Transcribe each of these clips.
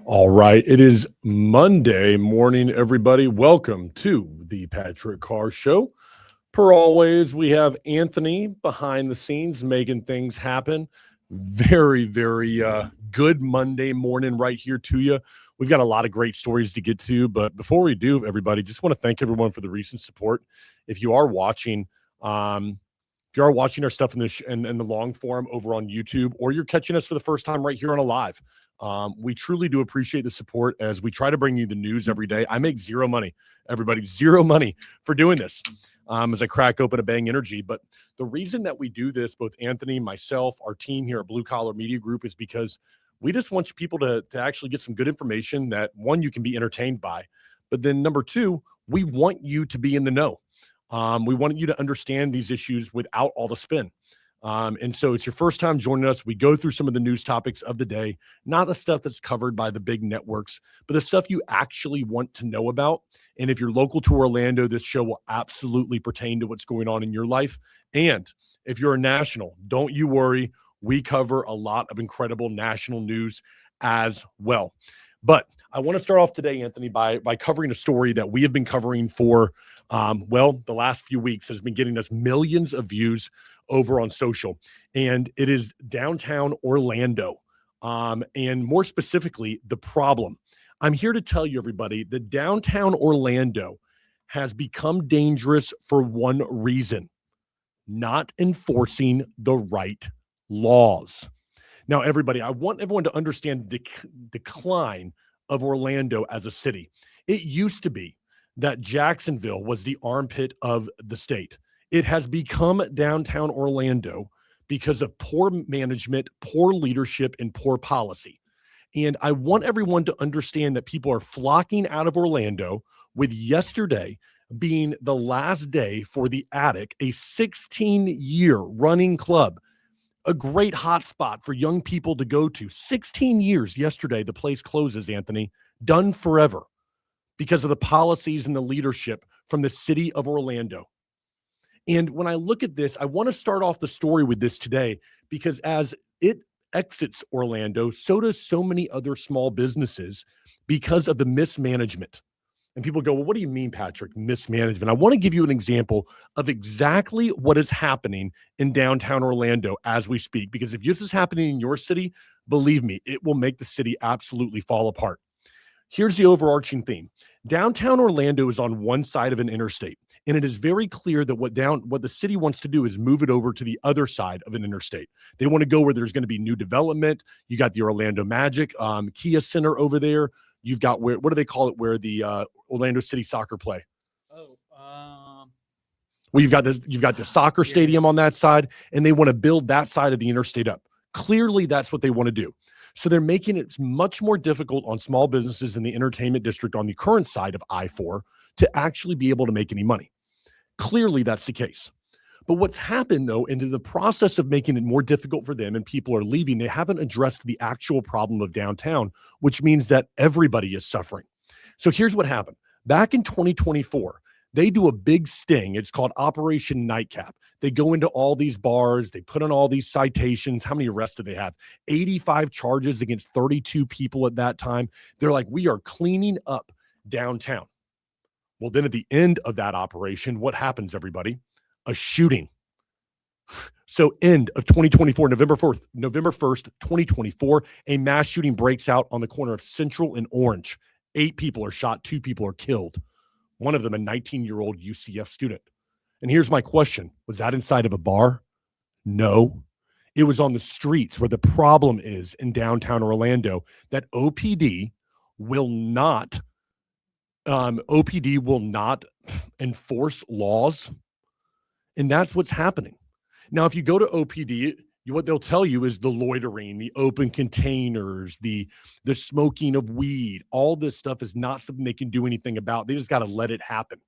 All right. It is Monday morning, everybody. Welcome to the Patrick Carr Show. Per always, we have Anthony behind the scenes making things happen. Very good Monday morning right here to you. We've got a lot of great stories to get to, but before we do, everybody, just want to thank everyone for the recent support. If you are watching, our stuff in in the long form over on YouTube, or you're catching us for the first time right here on a live, we truly do appreciate the support as we try to bring you the news every day. I make zero money, everybody, zero money for doing this as I crack open a Bang Energy. But the reason that we do this, both Anthony, myself, our team here at Blue Collar Media Group, is because we just want people to actually get some good information that, one, you can be entertained by, but then number two, we want you to be in the know. We want you to understand these issues without all the spin. And so it's your first time joining us. We go through some of the news topics of the day, not the stuff that's covered by the big networks, but the stuff you actually want to know about. And if you're local to Orlando, this show will absolutely pertain to what's going on in your life. And if you're a national, don't you worry. We cover a lot of incredible national news as well. But I want to start off today, Anthony, by covering a story that we have been covering for, the last few weeks. Has been getting us millions of views over on social, and it is downtown Orlando, and more specifically, the problem. I'm here to tell you, everybody, that downtown Orlando has become dangerous for one reason: not enforcing the right laws. Now, everybody, I want everyone to understand the decline of Orlando as a city. It used to be that Jacksonville was the armpit of the state. It has become downtown Orlando because of poor management, poor leadership, and poor policy. And I want everyone to understand that people are flocking out of Orlando, with yesterday being the last day for the Attic, a 16-year running club, a great hotspot for young people to go to. 16 years yesterday, the place closes, Anthony, done forever because of the policies and the leadership from the city of Orlando. And when I look at this, I want to start off the story with this today, because as it exits Orlando, so does so many other small businesses because of the mismanagement. And people go, well, what do you mean, Patrick, mismanagement? I want to give you an example of exactly what is happening in downtown Orlando as we speak, because if this is happening in your city, believe me, it will make the city absolutely fall apart. Here's the overarching theme. Downtown Orlando is on one side of an interstate, and it is very clear that what the city wants to do is move it over to the other side of an interstate. They want to go where there's going to be new development. You got the Orlando Magic Kia Center over there. You've got what do they call it, where the Orlando City Soccer play? Well, you've got the soccer stadium on that side, and they want to build that side of the interstate up. Clearly, that's what they want to do. So they're making it much more difficult on small businesses in the entertainment district on the current side of I-4 to actually be able to make any money. Clearly, that's the case. But what's happened, though, into the process of making it more difficult for them and people are leaving, they haven't addressed the actual problem of downtown, which means that everybody is suffering. So here's what happened. Back in 2024, they do a big sting. It's called Operation Nightcap. They go into all these bars. They put on all these citations. How many arrests did they have? 85 charges against 32 people at that time. They're like, we are cleaning up downtown. Well, then at the end of that operation, what happens, everybody? A shooting. So end of 2024, November 1st, 2024, a mass shooting breaks out on the corner of Central and Orange. 8 people are shot. 2 people are killed. One of them, a 19-year-old UCF student. And here's my question. Was that inside of a bar? No. It was on the streets, where the problem is in downtown Orlando that OPD will not enforce laws. And that's what's happening. Now, if you go to OPD, what they'll tell you is the loitering, the open containers, the smoking of weed, all this stuff is not something they can do anything about. They just got to let it happen.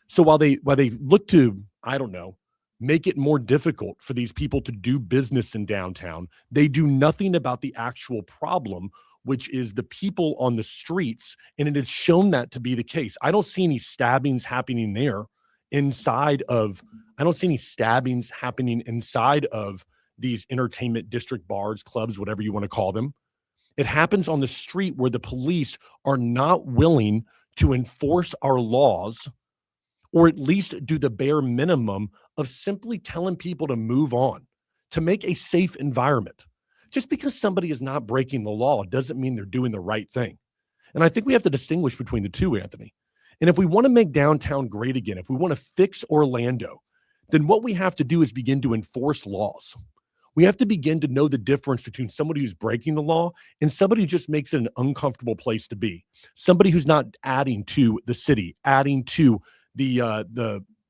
So while they look to, I don't know, make it more difficult for these people to do business in downtown, they do nothing about the actual problem, which is the people on the streets. And it has shown that to be the case. I don't see any stabbings happening there. I don't see any stabbings happening inside of these entertainment district bars, clubs, whatever you want to call them. It happens on the street where the police are not willing to enforce our laws, or at least do the bare minimum of simply telling people to move on, to make a safe environment. Just because somebody is not breaking the law doesn't mean they're doing the right thing. And I think we have to distinguish between the two, Anthony. And if we want to make downtown great again, if we want to fix Orlando, then what we have to do is begin to enforce laws. We have to begin to know the difference between somebody who's breaking the law and somebody who just makes it an uncomfortable place to be. Somebody who's not adding to the city, adding to the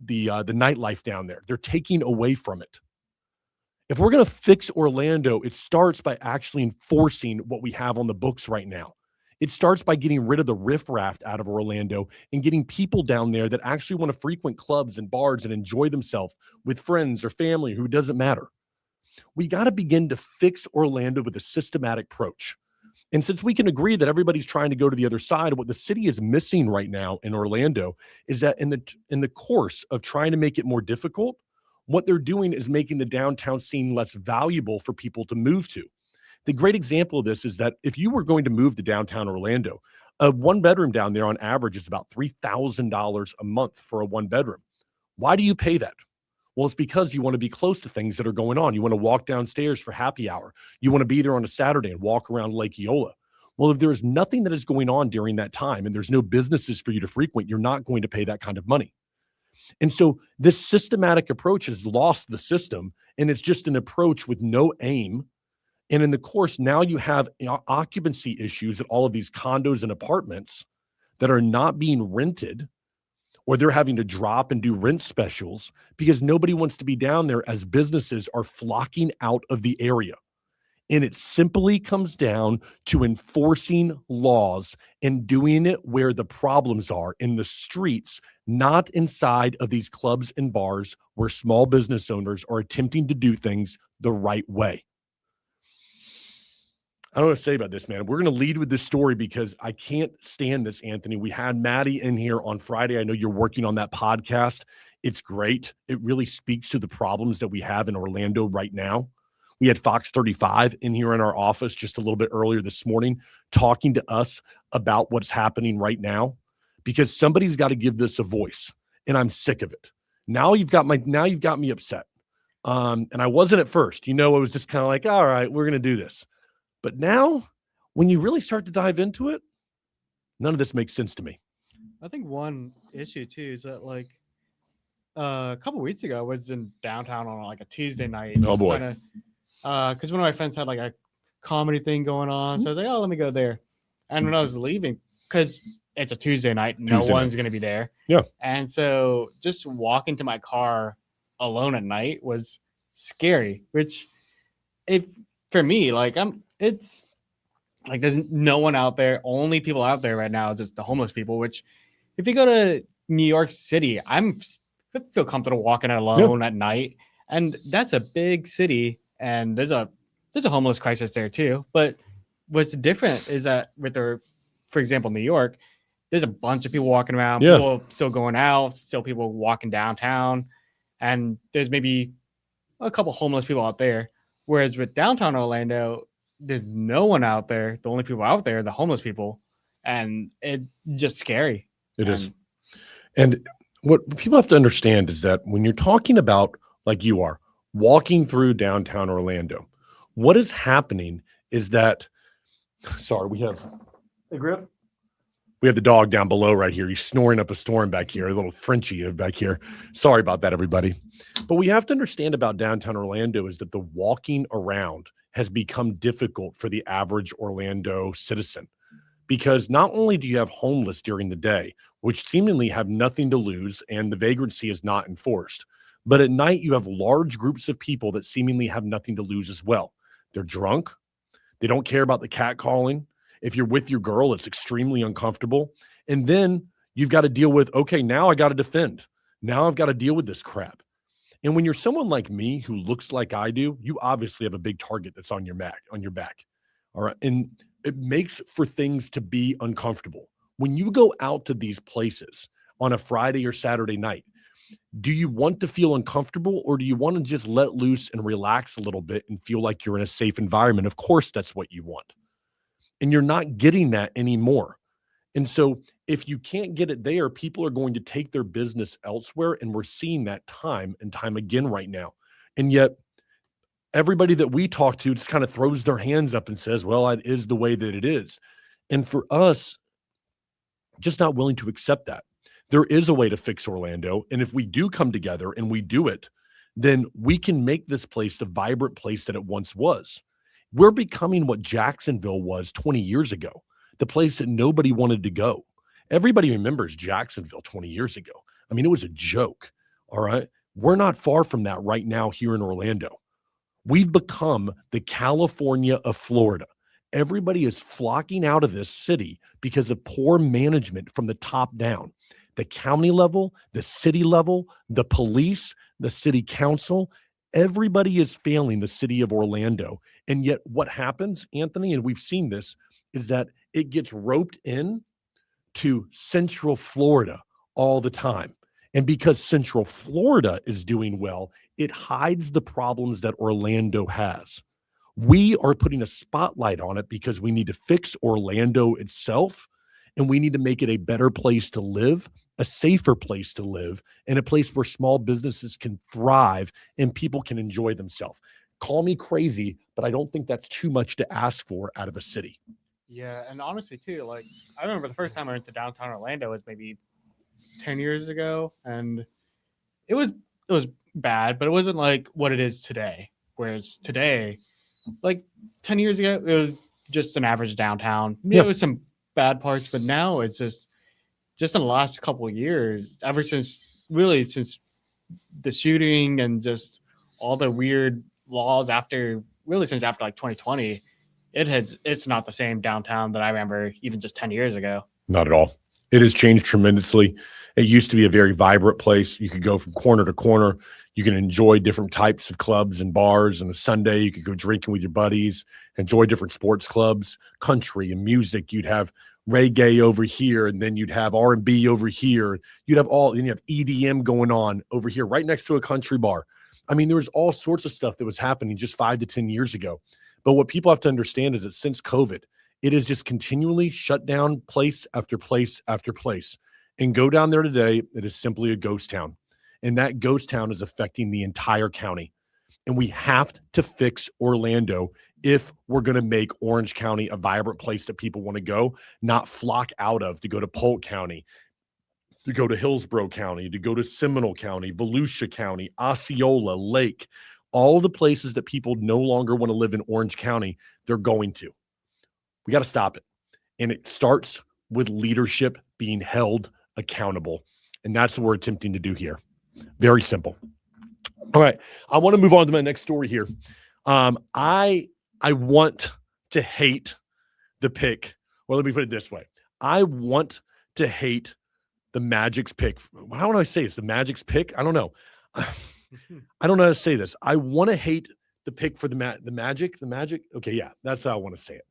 nightlife down there. They're taking away from it. If we're going to fix Orlando, it starts by actually enforcing what we have on the books right now. It starts by getting rid of the riffraff out of Orlando and getting people down there that actually want to frequent clubs and bars and enjoy themselves with friends or family who doesn't matter. We got to begin to fix Orlando with a systematic approach. And since we can agree that everybody's trying to go to the other side, what the city is missing right now in Orlando is that in the course of trying to make it more difficult, what they're doing is making the downtown scene less valuable for people to move to. The great example of this is that if you were going to move to downtown Orlando, a one bedroom down there on average is about $3,000 a month for a one bedroom. Why do you pay that? Well, it's because you want to be close to things that are going on. You want to walk downstairs for happy hour. You want to be there on a Saturday and walk around Lake Eola. Well, if there is nothing that is going on during that time and there's no businesses for you to frequent, you're not going to pay that kind of money. And so this systematic approach has lost the system, and it's just an approach with no aim. And in the course, now you have occupancy issues at all of these condos and apartments that are not being rented, or they're having to drop and do rent specials because nobody wants to be down there as businesses are flocking out of the area. And it simply comes down to enforcing laws and doing it where the problems are, in the streets, not inside of these clubs and bars where small business owners are attempting to do things the right way. I don't know what to say about this, man. We're going to lead with this story because I can't stand this, Anthony. We had Maddie in here on Friday. I know you're working on that podcast. It's great. It really speaks to the problems that we have in Orlando right now. We had Fox 35 in here in our office just a little bit earlier this morning talking to us about what's happening right now, because somebody's got to give this a voice, and I'm sick of it. Now you've got me upset. And I wasn't at first. I was just kind of like, all right, we're going to do this. But now when you really start to dive into it, none of this makes sense to me. I think one issue too is that a couple weeks ago I was in downtown on a Tuesday night. Oh boy. Because one of my friends had a comedy thing going on. So I was like, oh, let me go there. And when I was leaving, because it's a Tuesday night, no one's going to be there. Yeah. And so just walking to my car alone at night was scary, which for me, there's no one out there. Only people out there right now is just the homeless people, which if you go to New York City, I feel comfortable walking alone at night. And that's a big city. And there's a homeless crisis there too. But what's different is that for example, New York, there's a bunch of people walking around, people still going out, still people walking downtown. And there's maybe a couple homeless people out there. Whereas with downtown Orlando, there's no one out there. The only people out there are the homeless people. And it's just scary. It is. And what people have to understand is that when you're talking about, like you are, walking through downtown Orlando, what is happening is that, hey, Griff? We have the dog down below right here. He's snoring up a storm back here, a little Frenchie back here. Sorry about that, everybody. But we have to understand about downtown Orlando is that the walking around has become difficult for the average Orlando citizen, because not only do you have homeless during the day, which seemingly have nothing to lose and the vagrancy is not enforced, but at night you have large groups of people that seemingly have nothing to lose as well. They're drunk. They don't care about the catcalling. If you're with your girl, it's extremely uncomfortable. And then you've got to deal with, okay, now I got to defend. Now I've got to deal with this crap. And when you're someone like me who looks like I do, you obviously have a big target that's on your back. All right. And it makes for things to be uncomfortable. When you go out to these places on a Friday or Saturday night, do you want to feel uncomfortable, or do you want to just let loose and relax a little bit and feel like you're in a safe environment? Of course, that's what you want. And you're not getting that anymore. And so if you can't get it there, people are going to take their business elsewhere. And we're seeing that time and time again right now. And yet everybody that we talk to just kind of throws their hands up and says, well, it is the way that it is. And for us, just not willing to accept that. There is a way to fix Orlando. And if we do come together and we do it, then we can make this place the vibrant place that it once was. We're becoming what Jacksonville was 20 years ago, the place that nobody wanted to go. Everybody remembers Jacksonville 20 years ago. I mean, it was a joke. All right. We're not far from that right now here in Orlando. We've become the California of Florida. Everybody is flocking out of this city because of poor management from the top down. The county level, the city level, the police, the city council, everybody is failing the city of Orlando. And yet what happens, Anthony, and we've seen this, is that it gets roped in to Central Florida all the time. And because Central Florida is doing well, it hides the problems that Orlando has. We are putting a spotlight on it because we need to fix Orlando itself, and we need to make it a better place to live, a safer place to live, and a place where small businesses can thrive and people can enjoy themselves. Call me crazy, but I don't think that's too much to ask for out of a city. Yeah, and honestly too, like I remember the first time I went to downtown Orlando was maybe 10 years ago, and it was bad, but it wasn't like what it is today. Whereas today, like 10 years ago, it was just an average downtown. Yeah. It was some bad parts, but now it's just in the last couple of years, ever since the shooting and just all the weird laws since after like 2020, it's not the same downtown that I remember even just 10 years ago. Not at all. It has changed tremendously. It used to be a very vibrant place. You could go from corner to corner. You can enjoy different types of clubs and bars. And a Sunday, you could go drinking with your buddies, enjoy different sports clubs, country and music. You'd have reggae over here, and then you'd have R&B over here. You'd have then you have EDM going on over here, right next to a country bar. I mean, there was all sorts of stuff that was happening just 5 to 10 years ago. But what people have to understand is that since COVID, it is just continually shut down place after place after place. And go down there today, it is simply a ghost town. And that ghost town is affecting the entire county. And we have to fix Orlando if we're going to make Orange County a vibrant place that people want to go, not flock out of to go to Polk County, to go to Hillsborough County, to go to Seminole County, Volusia County, Osceola, Lake, all the places that people no longer want to live in Orange County, they're going to. We got to stop it. And it starts with leadership being held accountable. And that's what we're attempting to do here. Very simple. All right. I want to move on to my next story here. I want to hate the pick. Well, let me put it this way. I want to hate the Magic's pick. How do I say this? The Magic's pick? I don't know. I don't know how to say this. I want to hate the pick for the Magic. The Magic? Okay, yeah, that's how I want to say it.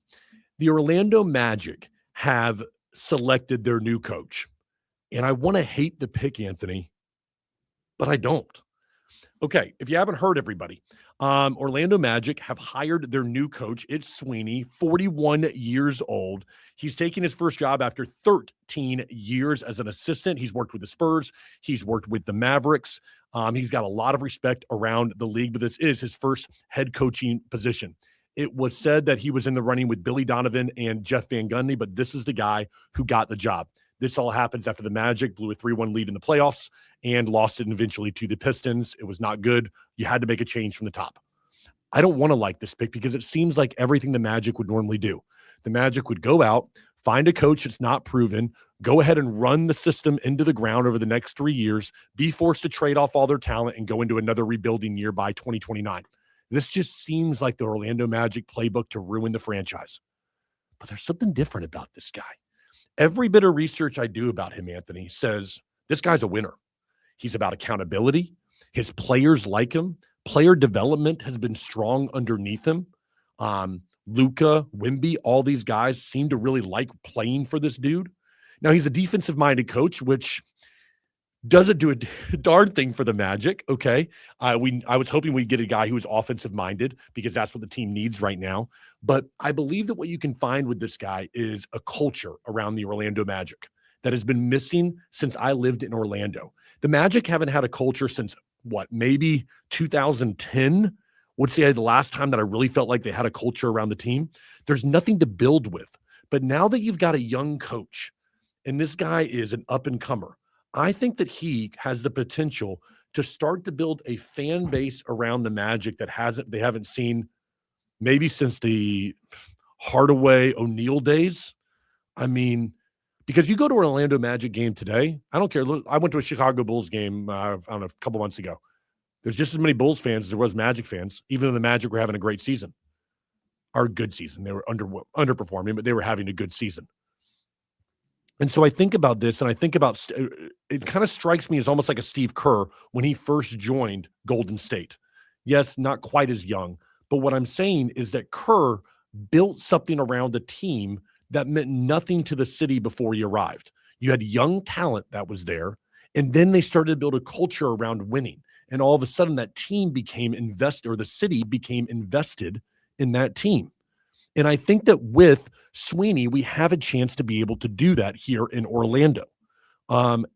The Orlando Magic have selected their new coach. And I want to hate the pick, Anthony, but I don't. Okay, if you haven't heard, everybody, Orlando Magic have hired their new coach. It's Sweeney, 41 years old. He's taking his first job after 13 years as an assistant. He's worked with the Spurs. He's worked with the Mavericks. He's got a lot of respect around the league, but this is his first head coaching position. It was said that he was in the running with Billy Donovan and Jeff Van Gundy, but this is the guy who got the job. This all happens after the Magic blew a 3-1 lead in the playoffs and lost it eventually to the Pistons. It was not good. You had to make a change from the top. I don't want to like this pick because it seems like everything the Magic would normally do. The Magic would go out, find a coach that's not proven, go ahead and run the system into the ground over the next 3 years, be forced to trade off all their talent and go into another rebuilding year by 2029. This just seems like the Orlando Magic playbook to ruin the franchise. But there's something different about this guy. Every bit of research I do about him, Anthony, says this guy's a winner. He's about accountability. His players like him. Player development has been strong underneath him. Luka, Wemby, all these guys seem to really like playing for this dude. Now, he's a defensive-minded coach, which Doesn't do a darn thing for the Magic. Okay. I was hoping we'd get a guy who is offensive minded because that's what the team needs right now. But I believe that what you can find with this guy is a culture around the Orlando Magic that has been missing since I lived in Orlando. The Magic haven't had a culture since maybe 2010 would say the last time that I really felt like they had a culture around the team. There's nothing to build with. But now that you've got a young coach and this guy is an up and comer, I think that he has the potential to start to build a fan base around the Magic that they haven't seen maybe since the Hardaway O'Neal days. I mean, because you go to an Orlando Magic game today, I don't care. Look, I went to a Chicago Bulls game, I don't know, a couple months ago. There's just as many Bulls fans as there was Magic fans, even though the Magic were having a great season or a good season. They were underperforming, but they were having a good season. And so I think about this, and I think about it kind of strikes me as almost like a Steve Kerr when he first joined Golden State. Yes, not quite as young, but what I'm saying is that Kerr built something around a team that meant nothing to the city before he arrived. You had young talent that was there, and then they started to build a culture around winning. And all of a sudden that team became invested, or the city became invested in that team. And I think that with Sweeney, we have a chance to be able to do that here in Orlando.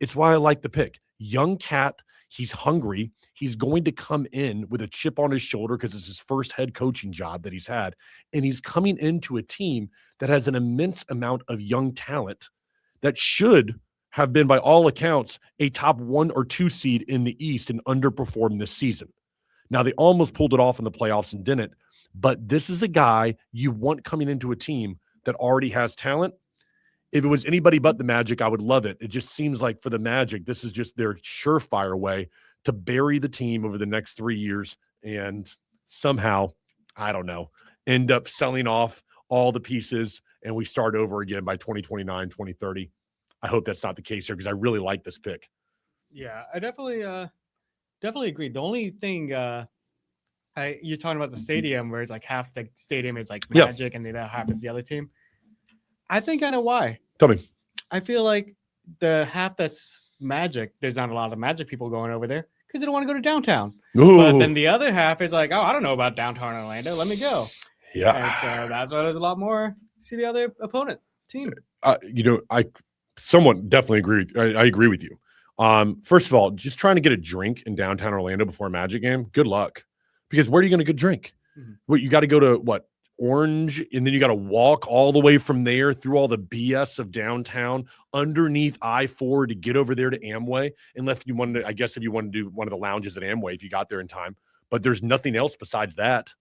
It's why I like the pick. Young cat, he's hungry. He's going to come in with a chip on his shoulder because it's his first head coaching job that he's had. And he's coming into a team that has an immense amount of young talent that should have been, by all accounts, a top 1 or 2 seed in the East and underperformed this season. Now, they almost pulled it off in the playoffs and didn't. But this is a guy you want coming into a team that already has talent. If it was anybody but the Magic, I would love it. It just seems like for the Magic, this is just their surefire way to bury the team over the next 3 years and somehow, I don't know, end up selling off all the pieces and we start over again by 2029, 2030. I hope that's not the case here because I really like this pick. Yeah, I definitely agree. The only thing you're talking about the stadium where it's like half the stadium is like Magic and the other half is the other team. I think I know why. Tell me. I feel like the half that's Magic, there's not a lot of Magic people going over there because they don't want to go to downtown. Ooh. But then the other half is like, oh, I don't know about downtown Orlando. Let me go. Yeah. And so that's why there's a lot more see the other opponent team. I somewhat definitely agree. I agree with you. First of all, just trying to get a drink in downtown Orlando before a Magic game, good luck. Because where are you going to get a drink? Mm-hmm. What, you got to go to Orange, and then you got to walk all the way from there through all the BS of downtown underneath I-4 to get over there to Amway. Unless you wanted to, I guess if you want to do one of the lounges at Amway, if you got there in time, but there's nothing else besides that.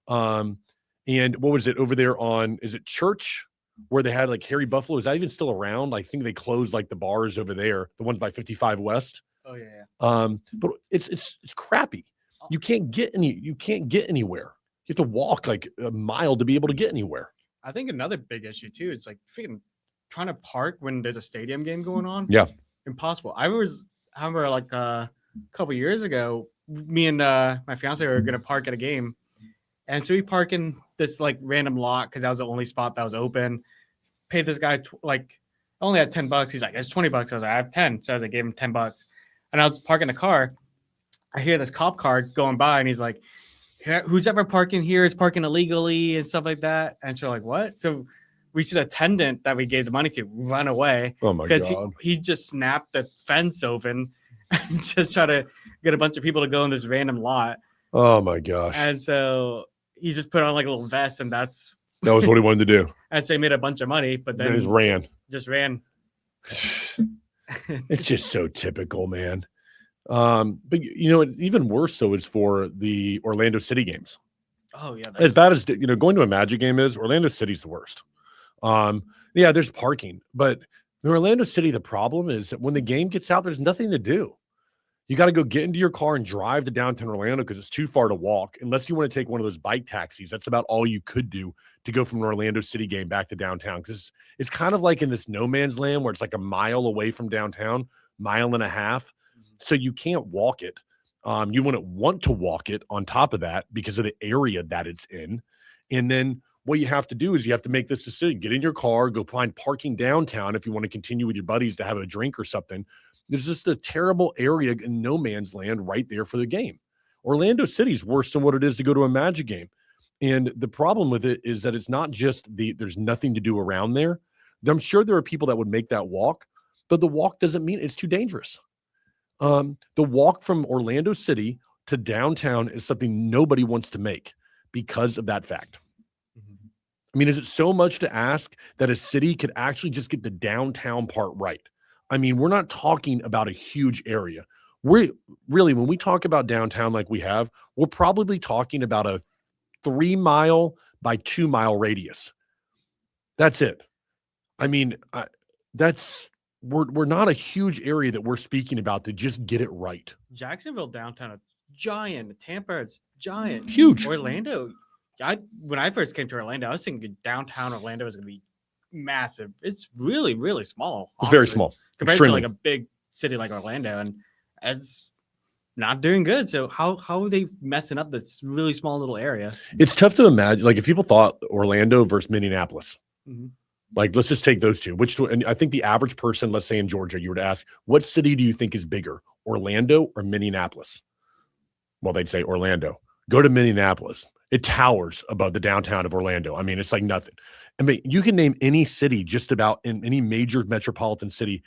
And what was it over there on, is it Church where they had like Harry Buffalo? Is that even still around? I think they closed like the bars over there, the ones by 55 West. Oh yeah. But it's crappy. You can't get anywhere. You have to walk like a mile to be able to get anywhere. I think another big issue too is like freaking trying to park when there's a stadium game going on. Yeah. Impossible. I remember like a couple years ago, me and my fiance were going to park at a game. And so we park in this like random lot because that was the only spot that was open. Paid this guy I only had $10. He's like, it's $20. I was like, I have 10. So I gave him $10. And I was parking the car. I hear this cop car going by and he's like, who's ever parking here is parking illegally and stuff like that. And so like, what? So we see the attendant that we gave the money to run away. Oh my God. He just snapped the fence open and just try to get a bunch of people to go in this random lot. Oh my gosh. And so he just put on like a little vest and that was what he wanted to do. And so he made a bunch of money, but then he just ran. It's just so typical, man. But it's even worse so is for the Orlando City games. Oh yeah. As bad as going to a Magic game is, Orlando City's the worst. Yeah, there's parking, but in Orlando City, the problem is that when the game gets out, there's nothing to do. You got to go get into your car and drive to downtown Orlando because it's too far to walk. Unless you want to take one of those bike taxis, that's about all you could do to go from an Orlando City game back to downtown. Because it's kind of like in this no man's land where it's like a mile away from downtown, mile and a half. So you can't walk it. You wouldn't want to walk it on top of that because of the area that it's in. And then what you have to do is you have to make this decision. Get in your car, go find parking downtown if you want to continue with your buddies to have a drink or something. There's just a terrible area in no man's land right there for the game. Orlando City's worse than what it is to go to a Magic game. And the problem with it is that it's not just there's nothing to do around there. I'm sure there are people that would make that walk, but the walk doesn't mean it's too dangerous. The walk from Orlando City to downtown is something nobody wants to make because of that fact. I mean, is it so much to ask that a city could actually just get the downtown part right? I mean, we're not talking about a huge area. We're really, when we talk about downtown like we have, we're probably talking about a 3 mile by 2 mile radius. That's it. I mean, we're not a huge area that we're speaking about to just get it right. Jacksonville downtown, it's giant. Tampa, it's giant. Huge. Orlando, when I first came to Orlando, I was thinking downtown Orlando was going to be massive. It's really, really small. It's very small compared extremely. to like a big city like Orlando, and it's not doing good. So how are they messing up this really small little area? It's tough to imagine. Like if people thought Orlando versus Minneapolis, like let's just take those two. And I think the average person, let's say in Georgia, you were to ask, what city do you think is bigger, Orlando or Minneapolis? Well, they'd say Orlando. Go to Minneapolis. It towers above the downtown of Orlando. I mean, it's like nothing. I mean, you can name any city just about in any major metropolitan city.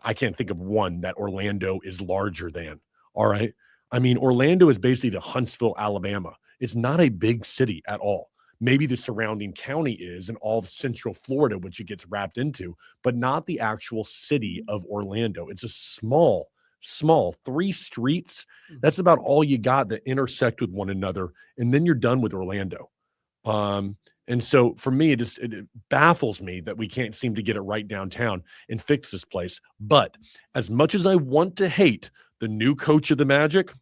I can't think of one that Orlando is larger than. All right. I mean, Orlando is basically the Huntsville, Alabama. It's not a big city at all. Maybe the surrounding county is and all of Central Florida, which it gets wrapped into, but not the actual city of Orlando. It's a small 3 streets. That's about all you got that intersect with one another. And then you're done with Orlando. And so for me, it baffles me that we can't seem to get it right downtown and fix this place. But as much as I want to hate the new coach of the Magic,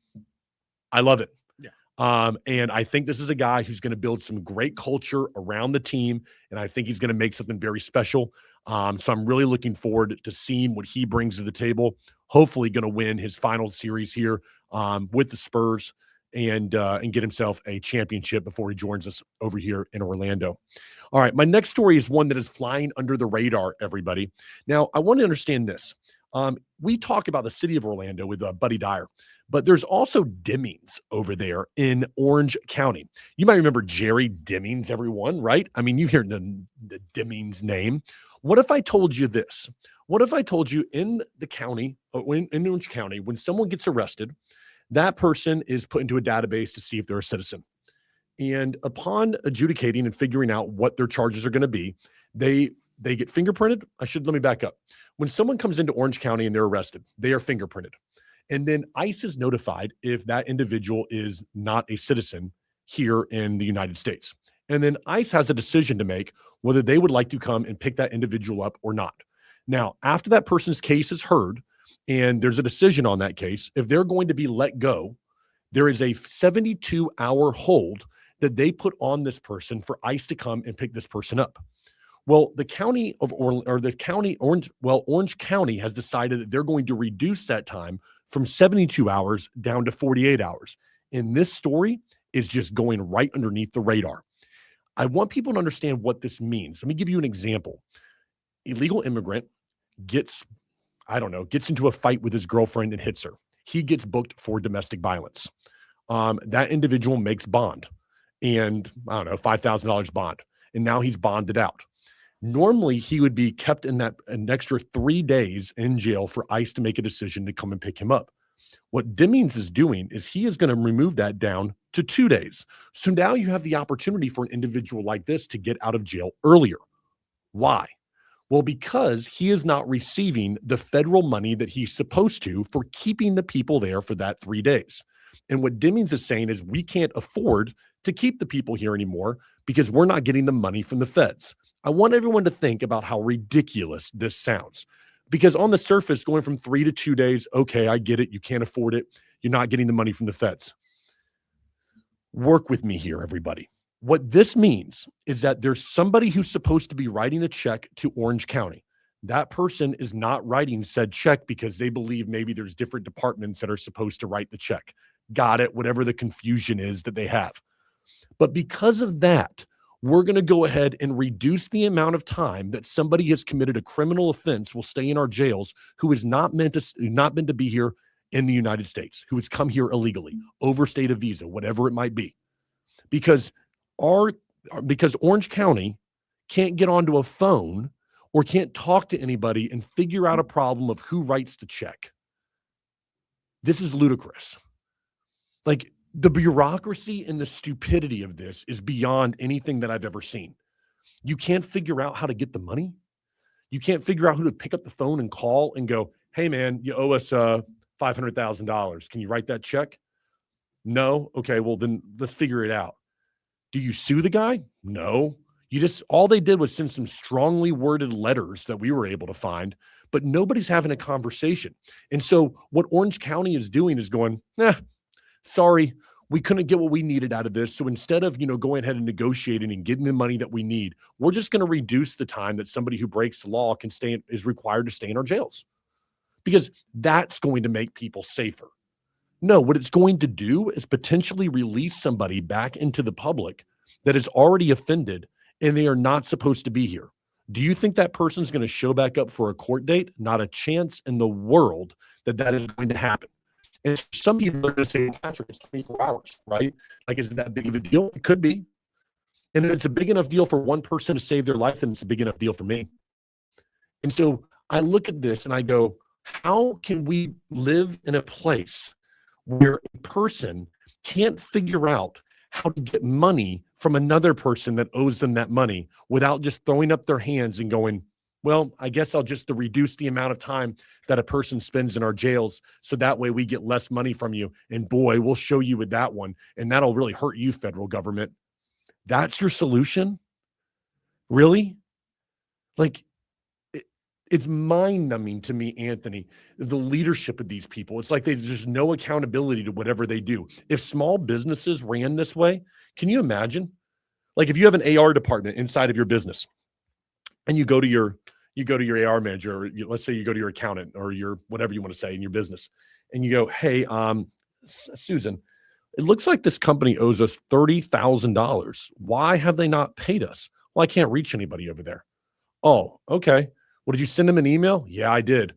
I love it. Yeah. And I think this is a guy who's going to build some great culture around the team. And I think he's going to make something very special. So I'm really looking forward to seeing what he brings to the table. Hopefully going to win his final series here with the Spurs and get himself a championship before he joins us over here in Orlando. All right, my next story is one that is flying under the radar, everybody. Now, I want to understand this. We talk about the city of Orlando with Buddy Dyer, but there's also Demings over there in Orange County. You might remember Jerry Demings, everyone, right? I mean, you hear the Demings name. What if I told you this? What if I told you in the county, in Orange County, when someone gets arrested, that person is put into a database to see if they're a citizen. And upon adjudicating and figuring out what their charges are going to be, they get fingerprinted. Let me back up. When someone comes into Orange County and they're arrested, they are fingerprinted. And then ICE is notified if that individual is not a citizen here in the United States. And then ICE has a decision to make whether they would like to come and pick that individual up or not. Now, after that person's case is heard and there's a decision on that case, if they're going to be let go, there is a 72-hour hold that they put on this person for ICE to come and pick this person up. Well, the county of Orange County has decided that they're going to reduce that time from 72 hours down to 48 hours. And this story is just going right underneath the radar. I want people to understand what this means. Let me give you an example. Illegal immigrant gets into a fight with his girlfriend and hits her. He gets booked for domestic violence. That individual makes bond and $5,000 bond. And now he's bonded out. Normally, he would be kept in an extra 3 days in jail for ICE to make a decision to come and pick him up. What Demings is doing is he is going to remove that down to 2 days. So now you have the opportunity for an individual like this to get out of jail earlier. Why? Well, because he is not receiving the federal money that he's supposed to for keeping the people there for that 3 days. And what Demings is saying is we can't afford to keep the people here anymore because we're not getting the money from the feds. I want everyone to think about how ridiculous this sounds. Because on the surface, going from 3 to 2 days, okay, I get it. You can't afford it. You're not getting the money from the feds. Work with me here, everybody. What this means is that there's somebody who's supposed to be writing a check to Orange County. That person is not writing said check because they believe maybe there's different departments that are supposed to write the check. Got it, whatever the confusion is that they have. But because of that, we're going to go ahead and reduce the amount of time that somebody has committed a criminal offense will stay in our jails who is not meant to be here in the United States, who has come here illegally, overstayed a visa, whatever it might be. Because Orange County can't get onto a phone or can't talk to anybody and figure out a problem of who writes the check. This is ludicrous. Like, the bureaucracy and the stupidity of this is beyond anything that I've ever seen. You can't figure out how to get the money. You can't figure out who to pick up the phone and call and go, hey, man, you owe us $500,000. Can you write that check? No? Okay, well, then let's figure it out. Do you sue the guy? No. All they did was send some strongly worded letters that we were able to find, but nobody's having a conversation. And so what Orange County is doing is going, sorry, we couldn't get what we needed out of this. So instead of, going ahead and negotiating and getting the money that we need, we're just going to reduce the time that somebody who breaks the law is required to stay in our jails, because that's going to make people safer. No, what it's going to do is potentially release somebody back into the public that is already offended and they are not supposed to be here. Do you think that person's going to show back up for a court date? Not a chance in the world that is going to happen. And some people are going to say, Patrick, it's 24 hours, right? Like, is it that big of a deal? It could be. And if it's a big enough deal for one person to save their life, then it's a big enough deal for me. And so I look at this and I go, how can we live in a place where a person can't figure out how to get money from another person that owes them that money without just throwing up their hands and going, well, I guess I'll just reduce the amount of time that a person spends in our jails, so that way we get less money from you. And boy, we'll show you with that one, and that'll really hurt you, federal government. That's your solution? Really? Like, it's mind-numbing to me, Anthony, the leadership of these people. It's like there's no accountability to whatever they do. If small businesses ran this way, can you imagine? Like, if you have an AR department inside of your business and you go to your AR manager, or let's say you go to your accountant or your whatever you want to say in your business, and you go, hey, Susan, it looks like this company owes us $30,000. Why have they not paid us? Well, I can't reach anybody over there. Oh, okay. Well, did you send them an email? Yeah, I did.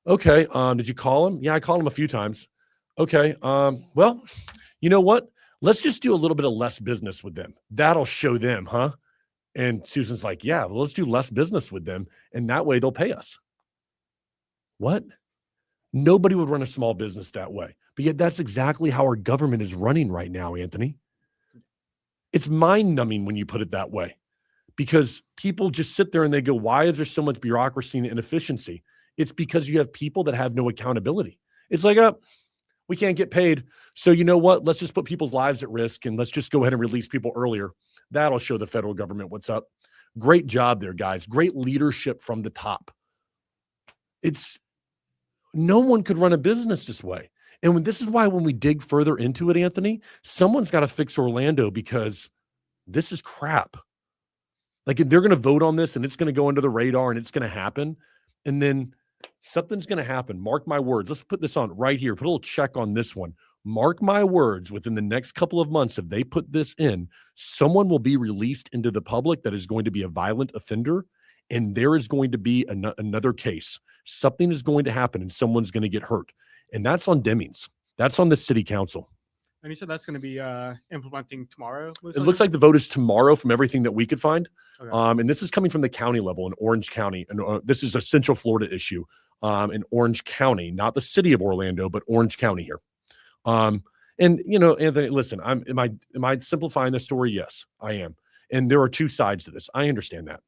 Okay. Did you call him? Yeah, I called him a few times. Okay. Well, you know what? Let's just do a little bit of less business with them. That'll show them, huh? And Susan's like, yeah, well, let's do less business with them, and that way they'll pay us. What? Nobody would run a small business that way. But yet that's exactly how our government is running right now, Anthony. It's mind-numbing when you put it that way, because people just sit there and they go, why is there so much bureaucracy and inefficiency? It's because you have people that have no accountability. It's like, we can't get paid. So you know what? Let's just put people's lives at risk and let's just go ahead and release people earlier. That'll show the federal government what's up. Great job there, guys. Great leadership from the top. No one could run a business this way. And this is why when we dig further into it, Anthony, someone's got to fix Orlando, because this is crap. Like, they're going to vote on this and it's going to go under the radar and it's going to happen. And then something's going to happen. Mark my words. Let's put this on right here. Put a little check on this one. Mark my words, within the next couple of months, if they put this in, someone will be released into the public that is going to be a violent offender, and there is going to be another case. Something is going to happen and someone's going to get hurt. And that's on Demings. That's on the city council. And you said that's going to be implementing tomorrow? It looks like the vote is tomorrow from everything that we could find. Okay. And this is coming from the county level in Orange County. And this is a Central Florida issue in Orange County, not the city of Orlando, but Orange County here. And Anthony, listen, am I simplifying the story? Yes, I am. And there are two sides to this. I understand that.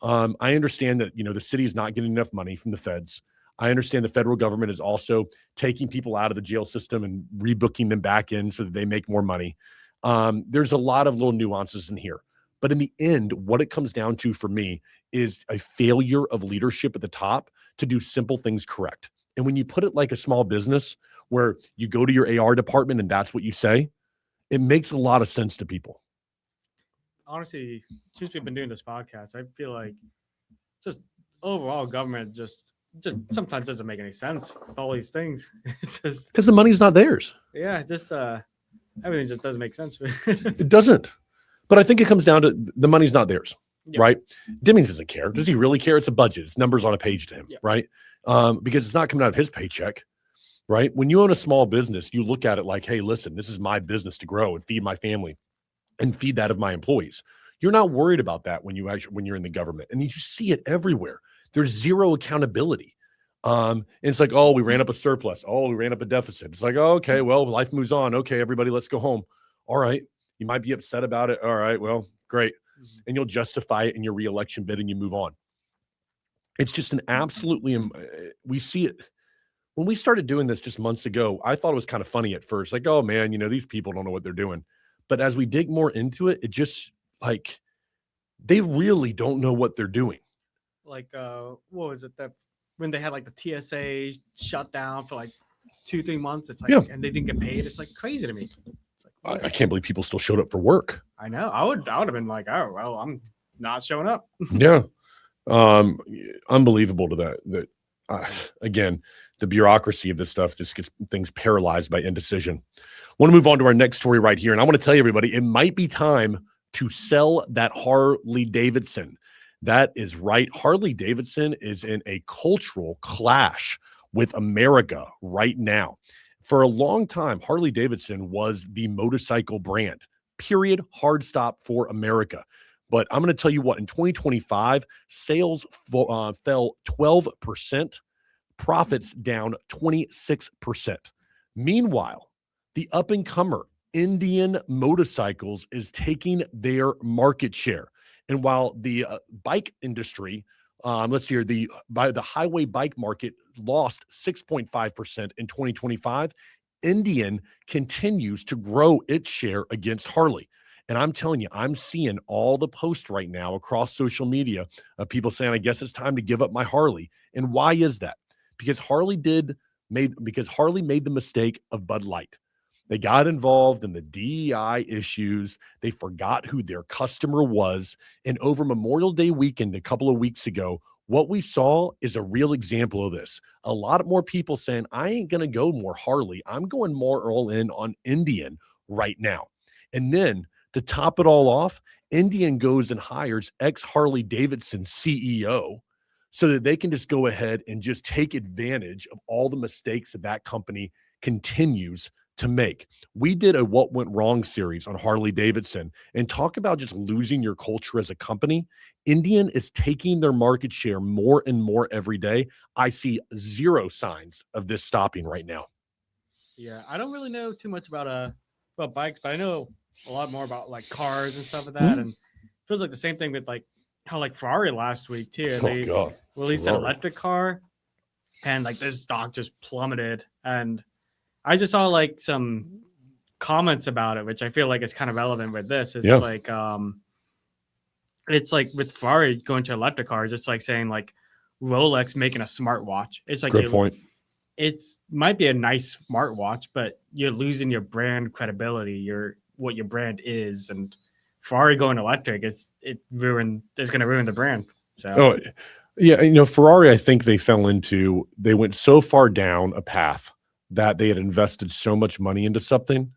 I understand that, the city is not getting enough money from the feds. I understand the federal government is also taking people out of the jail system and rebooking them back in so that they make more money. There's a lot of little nuances in here. But in the end, what it comes down to for me is a failure of leadership at the top to do simple things correct. And when you put it like a small business where you go to your AR department and that's what you say, it makes a lot of sense to people. Honestly, since we've been doing this podcast, I feel like just overall government just sometimes doesn't make any sense with all these things. It's just because the money's not theirs. Yeah, just everything just doesn't make sense. It doesn't. But I think it comes down to the money's not theirs, Yeah. right? Demings doesn't care. Does he really care? It's a budget. It's numbers on a page to him, Yeah. right? Because it's not coming out of his paycheck, right? When you own a small business, you look at it like, hey, listen, this is my business to grow and feed my family and feed that of my employees. You're not worried about that when you're in the government, and you see it everywhere. There's zero accountability. And it's like, oh, we ran up a surplus. Oh, we ran up a deficit. It's like, oh, okay, well, life moves on. Okay, everybody, let's go home. All right. You might be upset about it. All right, well, great. And you'll justify it in your reelection bid and you move on. It's just an absolutely, we see it. When we started doing this just months ago, I thought it was kind of funny at first. Like, oh man, these people don't know what they're doing. But as we dig more into it, it just like, they really don't know what they're doing. Like, what was it that when they had like the TSA shut down for like 2-3 months? It's like, and they didn't get paid. It's like crazy to me. It's like, I can't believe people still showed up for work. I know. I would have been like, oh, well, I'm not showing up. Yeah. Unbelievable to that again, the bureaucracy of this stuff just gets things paralyzed by indecision. I want to move on to our next story right here. And I want to tell you, everybody, it might be time to sell that Harley-Davidson. That is right. Harley-Davidson is in a cultural clash with America right now. For a long time, Harley-Davidson was the motorcycle brand, period, hard stop for America. But I'm going to tell you what, in 2025, sales fell 12%, profits down 26%. Meanwhile, the up-and-comer Indian Motorcycles is taking their market share. And while the bike industry, let's see here, the highway bike market lost 6.5% in 2025, Indian continues to grow its share against Harley. And I'm telling you, I'm seeing all the posts right now across social media of people saying, I guess it's time to give up my Harley. And why is that? Because Harley made the mistake of Bud Light. They got involved in the DEI issues. They forgot who their customer was. And over Memorial Day weekend, a couple of weeks ago, what we saw is a real example of this. A lot more people saying, I ain't going to go more Harley. I'm going more all in on Indian right now. And then to top it all off, Indian goes and hires ex-Harley-Davidson CEO so that they can just go ahead and just take advantage of all the mistakes that company continues to make. We did a What Went Wrong series on Harley-Davidson and talk about just losing your culture as a company. Indian is taking their market share more and more every day. I see zero signs of this stopping right now. Yeah, I don't really know too much about bikes, but I know a lot more about like cars and stuff like that. And it feels like the same thing with like how like Ferrari last week too. They released an electric car and like this stock just plummeted. And I just saw like some comments about it, which I feel like is kind of relevant with this. It's like with Ferrari going to electric cars, it's like saying like Rolex making a smartwatch. It's like great point. It's might be a nice smartwatch, but you're losing your brand credibility, what your brand is. And Ferrari going electric, it's going to ruin the brand. So Ferrari, I think they went so far down a path that they had invested so much money into something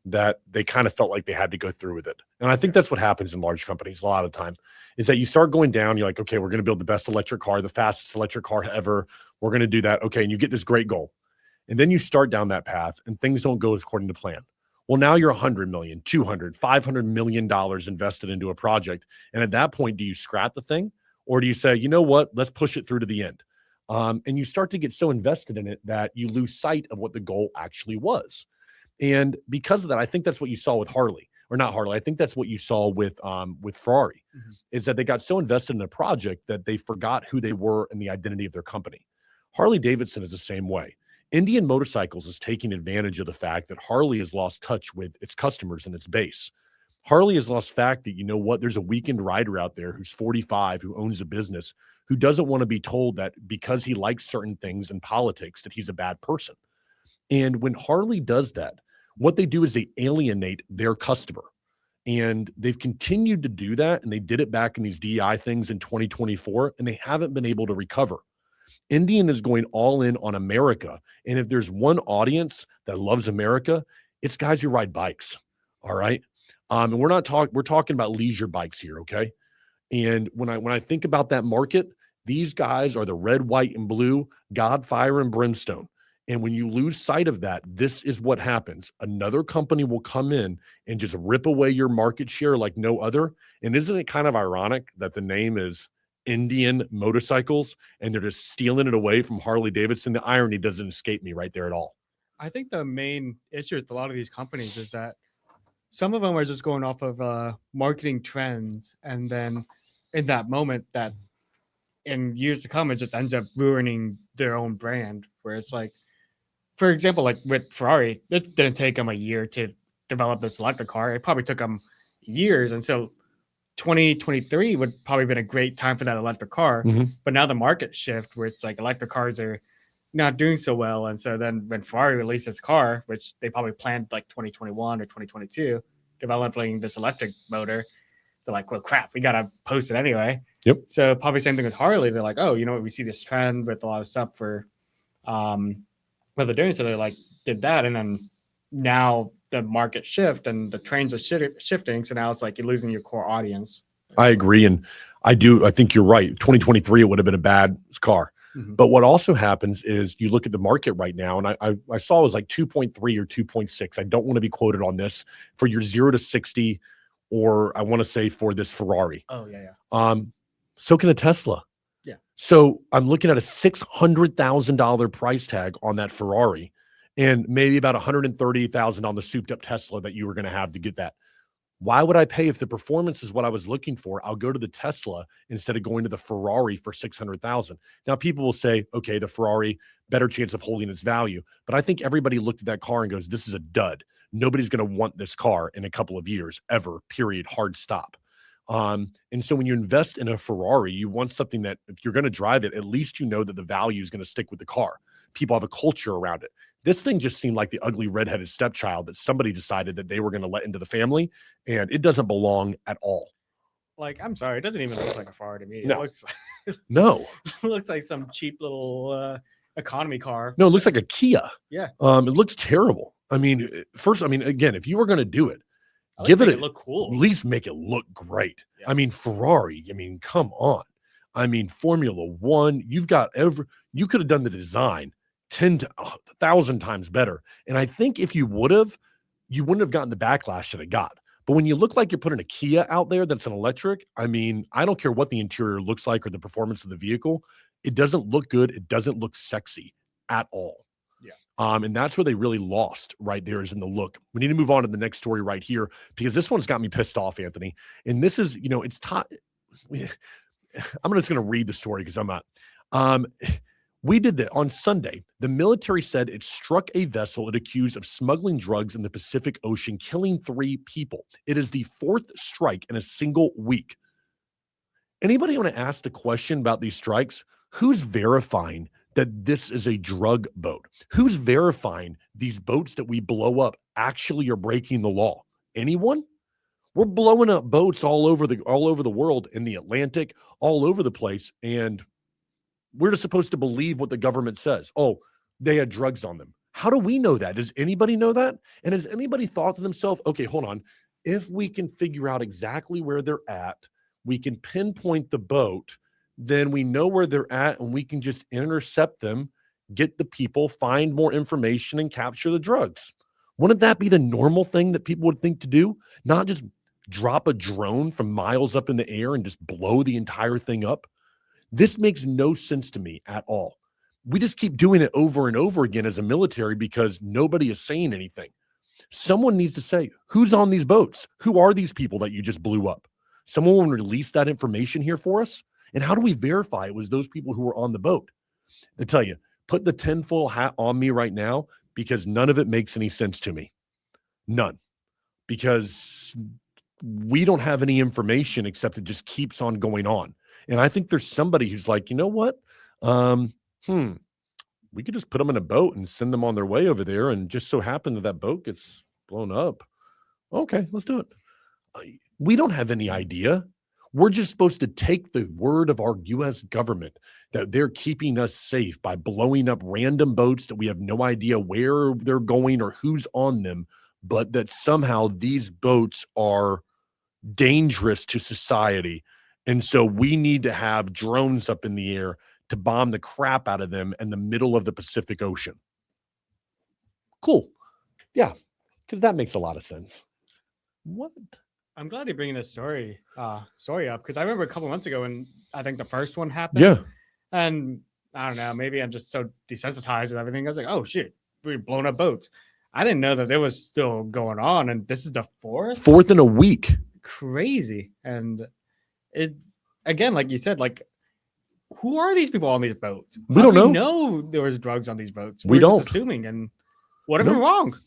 that they kind of felt like they had to go through with it. And I think that's what happens in large companies a lot of the time is that you start going down. You're like, okay, we're going to build the best electric car, the fastest electric car ever. We're going to do that. Okay. And you get this great goal. And then you start down that path and things don't go according to plan. Well, now you're $100 million, $200, $500 million invested into a project. And at that point, do you scrap the thing or do you say, you know what, let's push it through to the end? And you start to get so invested in it that you lose sight of what the goal actually was. And because of that, I think that's what you saw with Harley, or not Harley. I think that's what you saw with Ferrari, is that they got so invested in a project that they forgot who they were and the identity of their company. Harley-Davidson is the same way. Indian Motorcycles is taking advantage of the fact that Harley has lost touch with its customers and its base. Harley has lost fact that, you know what, there's a weekend rider out there who's 45, who owns a business, who doesn't want to be told that because he likes certain things in politics that he's a bad person. And when Harley does that, what they do is they alienate their customer. And they've continued to do that. And they did it back in these DEI things in 2024, and they haven't been able to recover. Indian is going all in on America. And if there's one audience that loves America, it's guys who ride bikes. All right. And we're talking about leisure bikes here, okay? And when I think about that market, these guys are the red, white, and blue, God, fire, and brimstone. And when you lose sight of that, this is what happens. Another company will come in and just rip away your market share like no other. And isn't it kind of ironic that the name is Indian Motorcycles and they're just stealing it away from Harley-Davidson? The irony doesn't escape me right there at all. I think the main issue with a lot of these companies is that some of them are just going off of marketing trends, and then in that moment, that in years to come, it just ends up ruining their own brand. Where it's like, for example, like with Ferrari, it didn't take them a year to develop this electric car. It probably took them years, and so 2023 would probably been a great time for that electric car. Mhm. But now the market shift where it's like electric cars are not doing so well. And so then when Ferrari released this car, which they probably planned like 2021 or 2022, developing this electric motor, they're like, well, crap, we got to post it anyway. Yep. So probably same thing with Harley. They're like, oh, you know what? We see this trend with a lot of stuff for what they're doing. So they like did that. And then now the market shift and the trains are shifting. So now it's like you're losing your core audience. I agree. And I think you're right. 2023, it would have been a bad car. Mm-hmm. But what also happens is you look at the market right now, and I saw it was like 2.3 or 2.6. I don't want to be quoted on this for your 0 to 60, or I want to say for this Ferrari. Oh, yeah. So can a Tesla. Yeah. So I'm looking at a $600,000 price tag on that Ferrari, and maybe about $130,000 on the souped up Tesla that you were going to have to get that. Why would I pay if the performance is what I was looking for? I'll go to the Tesla instead of going to the Ferrari for $600,000. Now, people will say, okay, the Ferrari, better chance of holding its value. But I think everybody looked at that car and goes, this is a dud. Nobody's going to want this car in a couple of years, ever, period, hard stop. And so when you invest in a Ferrari, you want something that if you're going to drive it, at least you know that the value is going to stick with the car. People have a culture around it. This thing just seemed like the ugly redheaded stepchild that somebody decided that they were going to let into the family, and it doesn't belong at all. Like, I'm sorry, it doesn't even look like a Ferrari to me. No. It looks like, No. it looks like some cheap little economy car. No, it looks like a Kia. Yeah. It looks terrible. I mean, again, if you were going to do it, Give it look cool. At least make it look great. Yeah. I mean, Ferrari, come on. I mean, Formula One, you could have done the design 1,000 times better. And I think if you wouldn't have gotten the backlash that it got. But when you look like you're putting a Kia out there that's an electric, I mean, I don't care what the interior looks like or the performance of the vehicle. It doesn't look good. It doesn't look sexy at all. Yeah. And that's where they really lost right there, is in the look. We need to move on to the next story right here, because this one's got me pissed off, Anthony. And this is, it's I'm just going to read the story because I'm not. We did that on Sunday. The military said it struck a vessel it accused of smuggling drugs in the Pacific Ocean, killing 3 people. It is the 4th strike in a single week. Anybody want to ask the question about these strikes? Who's verifying that this is a drug boat? Who's verifying these boats that we blow up actually are breaking the law? Anyone? We're blowing up boats all over the world, in the Atlantic, all over the place, and we're just supposed to believe what the government says. Oh, they had drugs on them. How do we know that? Does anybody know that? And has anybody thought to themselves, okay, hold on. If we can figure out exactly where they're at, we can pinpoint the boat, then we know where they're at and we can just intercept them, get the people, find more information, and capture the drugs. Wouldn't that be the normal thing that people would think to do? Not just drop a drone from miles up in the air and just blow the entire thing up? This makes no sense to me at all. We just keep doing it over and over again as a military because nobody is saying anything. Someone needs to say, who's on these boats? Who are these people that you just blew up? Someone will release that information here for us. And how do we verify it was those people who were on the boat? I tell you, put the tinfoil hat on me right now, because none of it makes any sense to me. None. Because we don't have any information except it just keeps on going on. And I think there's somebody who's like, you know what? We could just put them in a boat and send them on their way over there, and just so happen that boat gets blown up. Okay, let's do it. We don't have any idea. We're just supposed to take the word of our U.S. government that they're keeping us safe by blowing up random boats that we have no idea where they're going or who's on them, but that somehow these boats are dangerous to society. And so we need to have drones up in the air to bomb the crap out of them in the middle of the Pacific Ocean. Cool. Yeah, because that makes a lot of sense. What? I'm glad you're bringing this story up because I remember a couple months ago when I think the first one happened. Yeah. And I don't know, maybe I'm just so desensitized and everything. I was like, oh shit, we're blowing up boats. I didn't know that it was still going on, and this is the fourth in a week. Crazy. And it's again, like you said, like who are these people on these boats? We don't know. We know there was drugs on these boats. We don't. Just assuming. And what if we're wrong?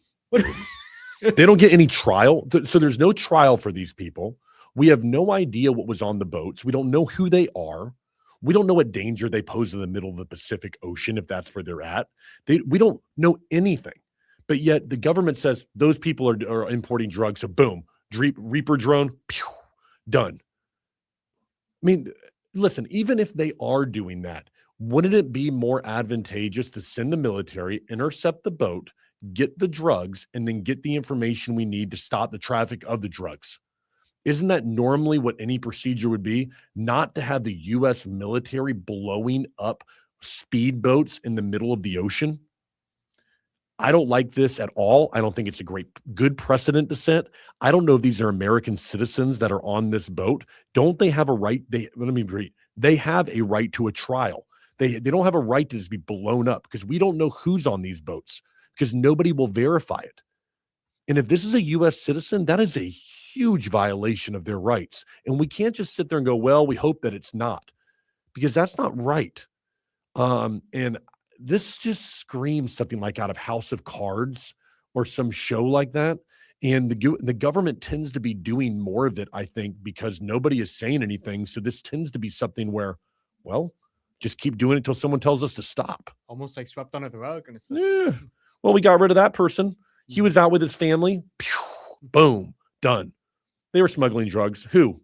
They don't get any trial. So there's no trial for these people. We have no idea what was on the boats. We don't know who they are. We don't know what danger they pose in the middle of the Pacific Ocean if that's where they're at. We don't know anything. But yet the government says those people are importing drugs. So boom, Reaper drone, pew, done. I mean, listen, even if they are doing that, wouldn't it be more advantageous to send the military, intercept the boat, get the drugs, and then get the information we need to stop the traffic of the drugs? Isn't that normally what any procedure would be? Not to have the U.S. military blowing up speedboats in the middle of the ocean? I don't like this at all. I don't think it's a good precedent to set. I don't know if these are American citizens that are on this boat. Don't they have a right? Let me read. They have a right to a trial. They don't have a right to just be blown up because we don't know who's on these boats because nobody will verify it. And if this is a U.S. citizen, that is a huge violation of their rights. And we can't just sit there and go, well, we hope that it's not, because that's not right. And this just screams something like out of House of Cards or some show like that. And the government tends to be doing more of it, I think, because nobody is saying anything. So this tends to be something where, well, just keep doing it until someone tells us to stop. Almost like swept under the rug. And it's just... yeah. Well, we got rid of that person. He was out with his family. Pew, boom, done. They were smuggling drugs. Who?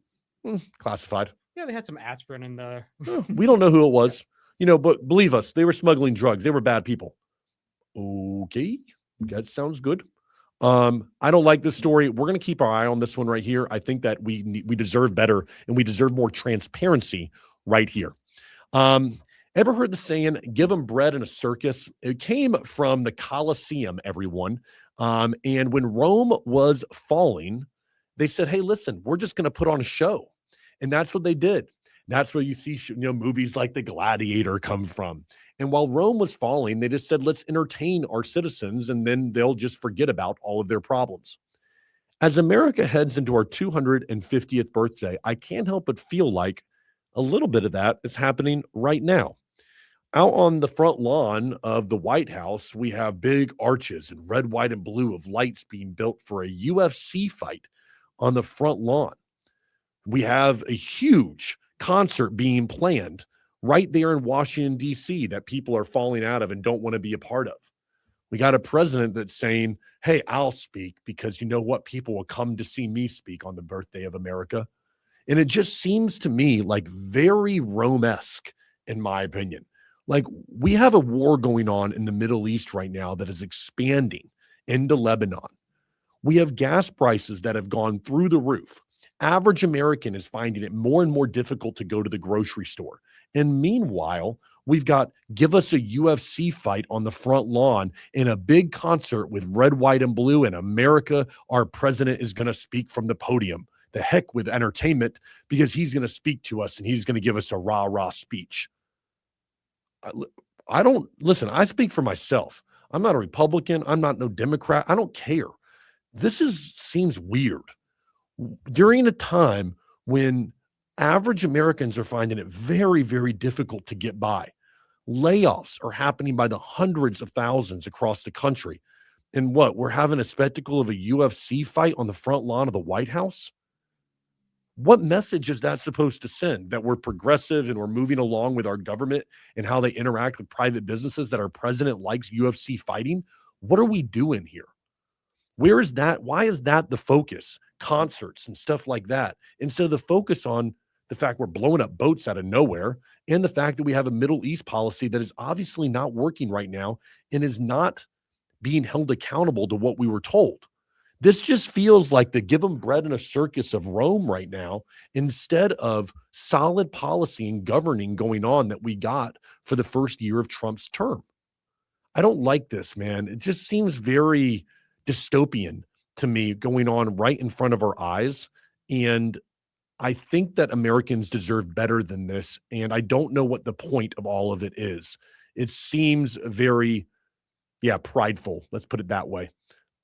Classified. Yeah, they had some aspirin in there. We don't know who it was. But believe us, they were smuggling drugs. They were bad people. Okay, that sounds good. I don't like this story. We're going to keep our eye on this one right here. I think that we deserve better, and we deserve more transparency right here. Ever heard the saying, give them bread in a circus? It came from the Colosseum, everyone. And when Rome was falling, they said, hey, listen, we're just going to put on a show. And that's what they did. That's where you see, movies like The Gladiator come from. And while Rome was falling, they just said, let's entertain our citizens, and then they'll just forget about all of their problems. As America heads into our 250th birthday, I can't help but feel like a little bit of that is happening right now. Out on the front lawn of the White House, we have big arches in red, white, and blue of lights being built for a UFC fight on the front lawn. We have a huge concert being planned right there in Washington, D.C. that people are falling out of and don't want to be a part of. We got a president that's saying, hey, I'll speak because you know what? People will come to see me speak on the birthday of America. And it just seems to me like very Rome-esque, in my opinion. Like we have a war going on in the Middle East right now that is expanding into Lebanon. We have gas prices that have gone through the roof. Average American is finding it more and more difficult to go to the grocery store. And meanwhile, we've got give us a UFC fight on the front lawn in a big concert with red, white, and blue. And America, our president is going to speak from the podium. The heck with entertainment, because he's going to speak to us and he's going to give us a rah-rah speech. I don't listen. I speak for myself. I'm not a Republican. I'm not no Democrat. I don't care. This seems weird. During a time when average Americans are finding it very, very difficult to get by. Layoffs are happening by the hundreds of thousands across the country. And we're having a spectacle of a UFC fight on the front lawn of the White House? What message is that supposed to send? That we're progressive and we're moving along with our government and how they interact with private businesses, that our president likes UFC fighting? What are we doing here? Where is that? Why is that the focus? Concerts and stuff like that, instead of the focus on the fact we're blowing up boats out of nowhere and the fact that we have a Middle East policy that is obviously not working right now and is not being held accountable to what we were told. This just feels like the give them bread and a circus of Rome right now, instead of solid policy and governing going on that we got for the first year of Trump's term. I don't like this, man. It just seems very dystopian to me going on right in front of our eyes. And I think that Americans deserve better than this. And I don't know what the point of all of it is. It seems very, prideful. Let's put it that way.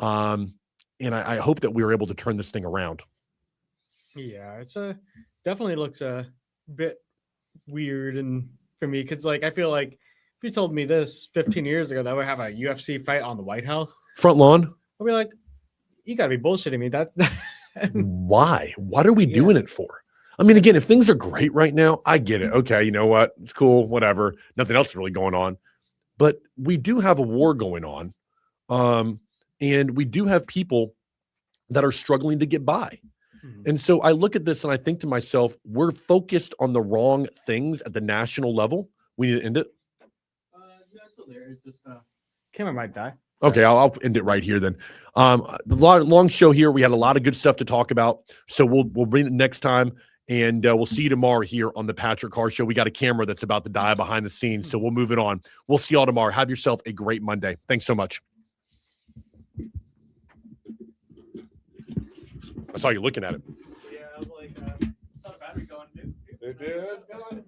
And I hope that we were able to turn this thing around. Yeah, it's definitely looks a bit weird and for me because like I feel like if you told me this 15 years ago that we have a UFC fight on the White House Front lawn. I'll be like, you gotta be bullshitting me. That Why? What are we doing it for? I mean, again, if things are great right now, I get it. Okay, you know what? It's cool, whatever. Nothing else really going on. But we do have a war going on. And we do have people that are struggling to get by. And so I look at this and I think to myself, we're focused on the wrong things at the national level. We need to end it. No, it's still there. It's just camera might die. Okay, I'll end it right here then. The long show here. We had a lot of good stuff to talk about. So we'll bring it next time. And we'll see you tomorrow here on the Patrick Carr Show. We got a camera that's about to die behind the scenes. So we'll move it on. We'll see y'all tomorrow. Have yourself a great Monday. Thanks so much. I saw you looking at it. Yeah, I was like, it's not a battery going, dude. It is gone.